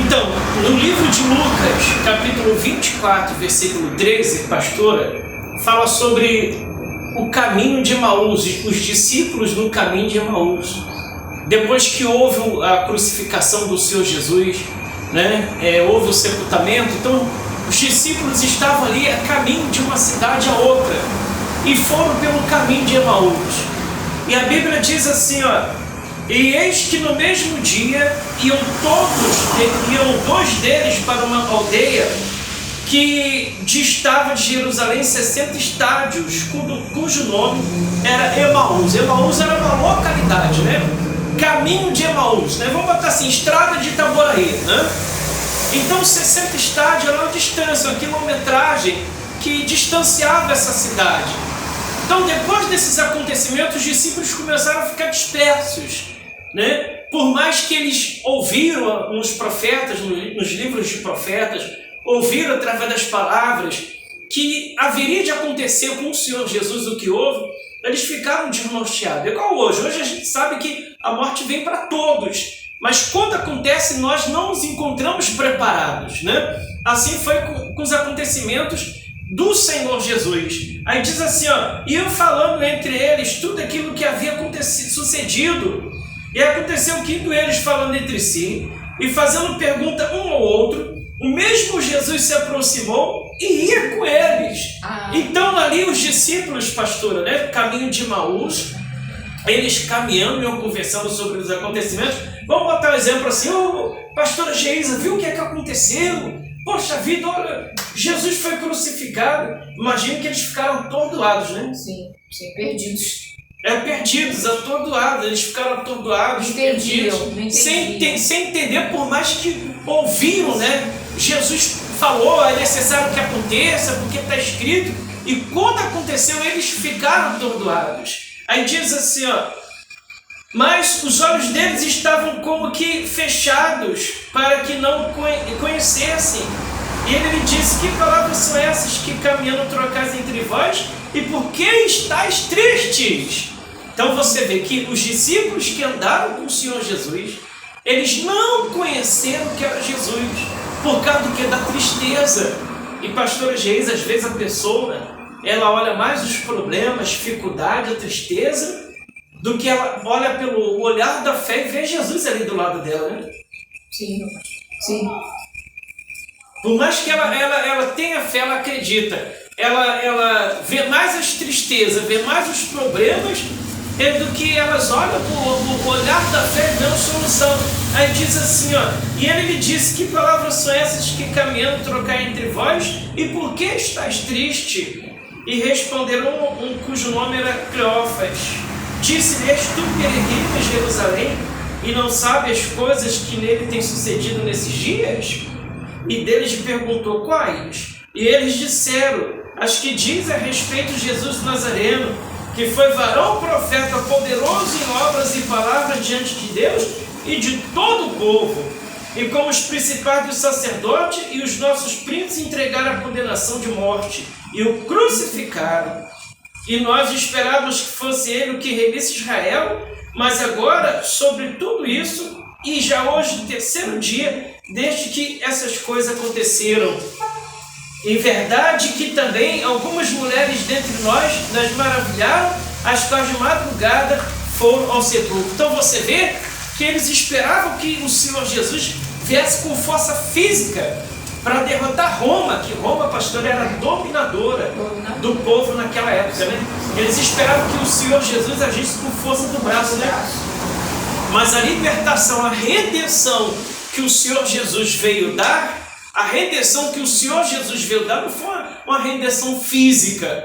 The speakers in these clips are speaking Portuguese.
Então, no livro de Lucas, capítulo 24, versículo 13, pastora, fala sobre o caminho de Emaús, os discípulos no caminho de Emaús. Depois que houve a crucificação do Senhor Jesus, houve o sepultamento, então os discípulos estavam ali a caminho de uma cidade a outra e foram pelo caminho de Emaús. E a Bíblia diz assim, e eis que no mesmo dia iam dois deles para uma aldeia que distava de Jerusalém 60 estádios, cujo nome era Emaús. Emaús era uma localidade, Caminho de Emaús, Vamos botar assim, estrada de Itaboraí, Então 60 estádios era uma distância, uma quilometragem que distanciava essa cidade. Então, depois desses acontecimentos, os discípulos começaram a ficar dispersos, Por mais que eles ouviram nos profetas, nos livros de profetas, ouviram através das palavras que haveria de acontecer com o Senhor Jesus o que houve, eles ficaram desnorteados. Igual hoje. Hoje a gente sabe que a morte vem para todos, mas quando acontece nós não nos encontramos preparados, Assim foi com os acontecimentos do Senhor Jesus. Aí diz assim, iam falando entre eles tudo aquilo que havia sucedido. E aconteceu que indo eles falando entre si e fazendo pergunta um ao outro, o mesmo Jesus se aproximou e ia com eles. Então ali os discípulos, pastora, caminho de Emaús, eles caminhando e conversando sobre os acontecimentos. Vamos botar um exemplo assim, pastora Geisa, viu o que é que aconteceu? Poxa vida, olha, Jesus foi crucificado. Imagina que eles ficaram atordoados, Sim, perdidos. Perdidos, atordoados, eles ficaram atordoados, perdidos, sem entender, por mais que ouviram, Jesus falou, é necessário que aconteça, porque está escrito, e quando aconteceu, eles ficaram atordoados. Aí diz assim, mas os olhos deles estavam como que fechados, para que não conhecessem. E ele lhe disse, que palavras são essas que caminhando trocais entre vós? E por que estáis tristes? Então você vê que os discípulos que andaram com o Senhor Jesus, eles não conheceram o que era Jesus, por causa do que? Da tristeza. E pastora Geisa, às vezes a pessoa, ela olha mais os problemas, dificuldade, a tristeza, do que ela olha pelo olhar da fé e vê Jesus ali do lado dela, Sim. Por mais que ela tenha fé, ela acredita, ela vê mais as tristezas, vê mais os problemas, do que elas olham por olhar da fé e vê a solução. Aí diz assim, e ele lhe disse, que palavras são essas que caminhando trocar entre vós? E por que estás triste? E responderam um cujo nome era Cleófas. Disse-lhes, tu peregrino em Jerusalém, e não sabe as coisas que nele têm sucedido nesses dias? E deles perguntou, quais? E eles disseram, as que diz a respeito de Jesus Nazareno, que foi varão profeta, poderoso em obras e palavras diante de Deus e de todo o povo. E como os principais dos sacerdotes e os nossos príncipes entregaram a condenação de morte e o crucificaram. E nós esperávamos que fosse ele o que remisse Israel, mas agora, sobre tudo isso, e já hoje, no terceiro dia, desde que essas coisas aconteceram. Em verdade que também algumas mulheres dentre nós nas maravilharam, as quais de madrugada foram ao sepulcro. Então você vê que eles esperavam que o Senhor Jesus viesse com força física para derrotar Roma, que Roma, pastor, era dominadora do povo naquela época, Eles esperavam que o Senhor Jesus agisse com força do braço, Mas a libertação, a redenção que o Senhor Jesus veio dar, a redenção que o Senhor Jesus veio dar não foi uma redenção física,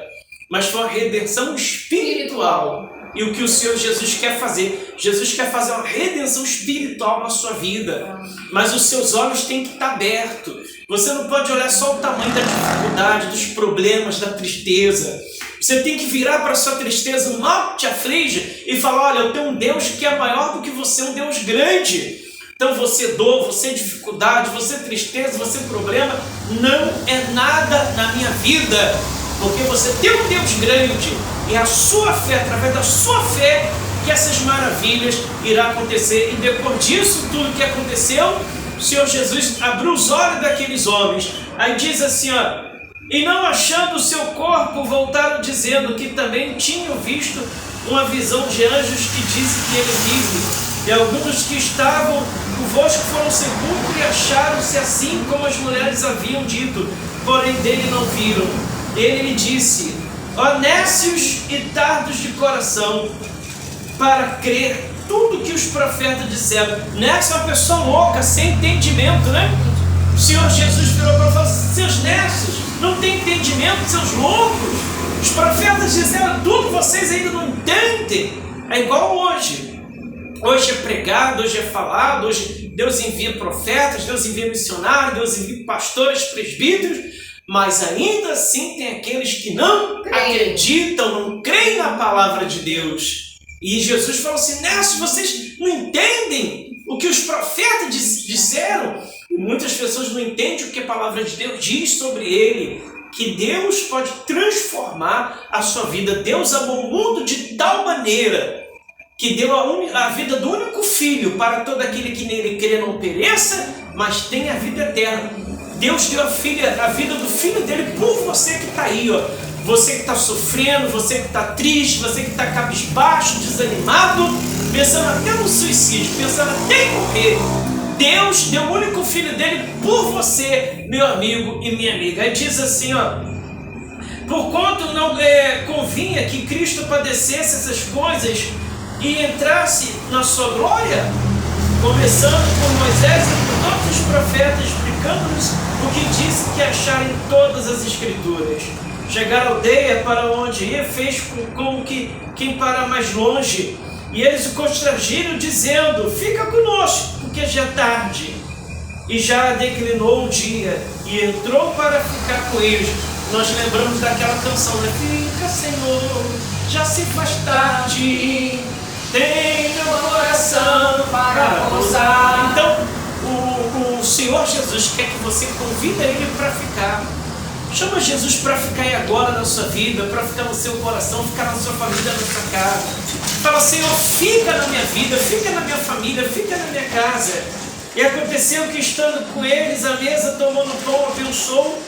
mas foi uma redenção espiritual. E o que o Senhor Jesus quer fazer? Jesus quer fazer uma redenção espiritual na sua vida, mas os seus olhos têm que estar abertos. Você não pode olhar só o tamanho da dificuldade, dos problemas, da tristeza. Você tem que virar para a sua tristeza, o mal que te aflige, e falar, olha, eu tenho um Deus que é maior do que você, um Deus grande. Então você dor, você dificuldade, você tristeza, você problema, não é nada na minha vida, porque você tem um Deus grande, e a sua fé, através da sua fé, que essas maravilhas irão acontecer. E depois disso tudo que aconteceu, o Senhor Jesus abriu os olhos daqueles homens. Aí diz assim, ó: e não achando o seu corpo, voltaram dizendo que também tinham visto uma visão de anjos que disse que ele vive. E alguns que estavam convosco foram ao sepulcro e acharam-se assim como as mulheres haviam dito, porém dele não viram. Ele lhe disse: ó nécios e tardos de coração, para crer tudo que os profetas disseram. Nécio é uma pessoa louca, sem entendimento, né? O Senhor Jesus virou para falar: seus nécios, não tem entendimento, seus loucos. Os profetas disseram tudo, vocês ainda não entendem. É igual hoje. Hoje é pregado, hoje é falado, hoje Deus envia profetas, Deus envia missionários, Deus envia pastores, presbíteros, mas ainda assim tem aqueles que não acreditam, não creem na palavra de Deus. E Jesus falou assim: Nécio, vocês não entendem o que os profetas disseram? E muitas pessoas não entendem o que a palavra de Deus diz sobre ele, que Deus pode transformar a sua vida. Deus amou o mundo de tal maneira que deu a vida do único Filho para todo aquele que nele crê não pereça, mas tenha a vida eterna. Deus deu a vida do Filho dele por você que está aí, ó. Você que está sofrendo, você que está triste, você que está cabisbaixo, desanimado, pensando até no suicídio, pensando até em morrer. Deus deu o único Filho dele por você, meu amigo e minha amiga. Aí diz assim, ó: porquanto não convinha que Cristo padecesse essas coisas e entrasse na sua glória, começando por Moisés e por todos os profetas, explicando-nos o que disse que acharam em todas as Escrituras. Chegar à aldeia para onde ia, fez como que quem para mais longe, e eles o constrangiram, dizendo: fica conosco, porque já é tarde. E já declinou o dia, e entrou para ficar com eles. Nós lembramos daquela canção, né? Fica, Senhor, já se faz tarde, tem meu coração para pousar. Então, o Senhor Jesus quer que você convida Ele para ficar. Chama Jesus para ficar aí agora na sua vida, para ficar no seu coração, ficar na sua família, na sua casa. Fala: Senhor, fica na minha vida, fica na minha família, fica na minha casa. E aconteceu que, estando com eles à mesa, tomando pão, abençoou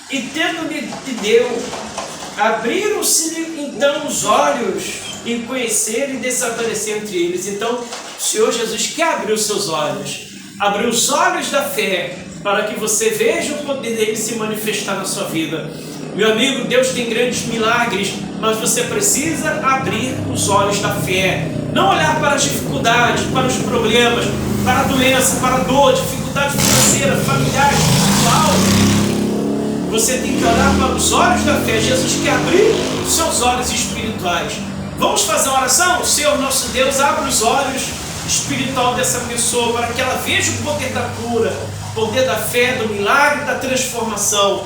e tendo-lhe deu. Abriram-se então os olhos e conheceram e desapareceram entre eles. Então, o Senhor Jesus quer abrir os seus olhos, abrir os olhos da fé, para que você veja o poder dele se manifestar na sua vida. Meu amigo, Deus tem grandes milagres, mas você precisa abrir os olhos da fé. Não olhar para as dificuldades, para os problemas, para a doença, para a dor, dificuldade financeira, familiar, espiritual. Você tem que olhar para os olhos da fé. Jesus quer abrir os seus olhos espirituais. Vamos fazer uma oração? Senhor nosso Deus, abre os olhos espiritual dessa pessoa para que ela veja o poder da cura, o poder da fé, do milagre, da transformação.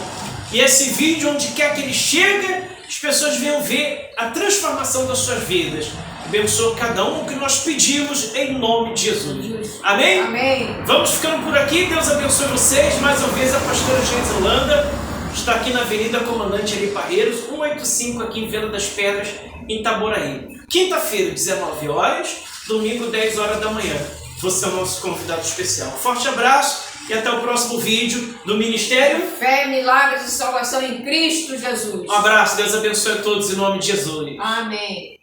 E esse vídeo, onde quer que ele chegue, as pessoas venham ver a transformação das suas vidas. Abençoa cada um que nós pedimos em nome de Jesus. Amém? Amém. Vamos ficando por aqui. Deus abençoe vocês. Mais uma vez, a pastora Geis Holanda está aqui na Avenida Comandante Ari Parreiros, 185, aqui em Venda das Pedras, em Itaboraí. Quinta-feira, 19 horas, domingo, 10 horas da manhã. Você é o nosso convidado especial. Forte abraço e até o próximo vídeo do Ministério Fé, Milagres e Salvação em Cristo Jesus. Um abraço, Deus abençoe a todos em nome de Jesus. Amém.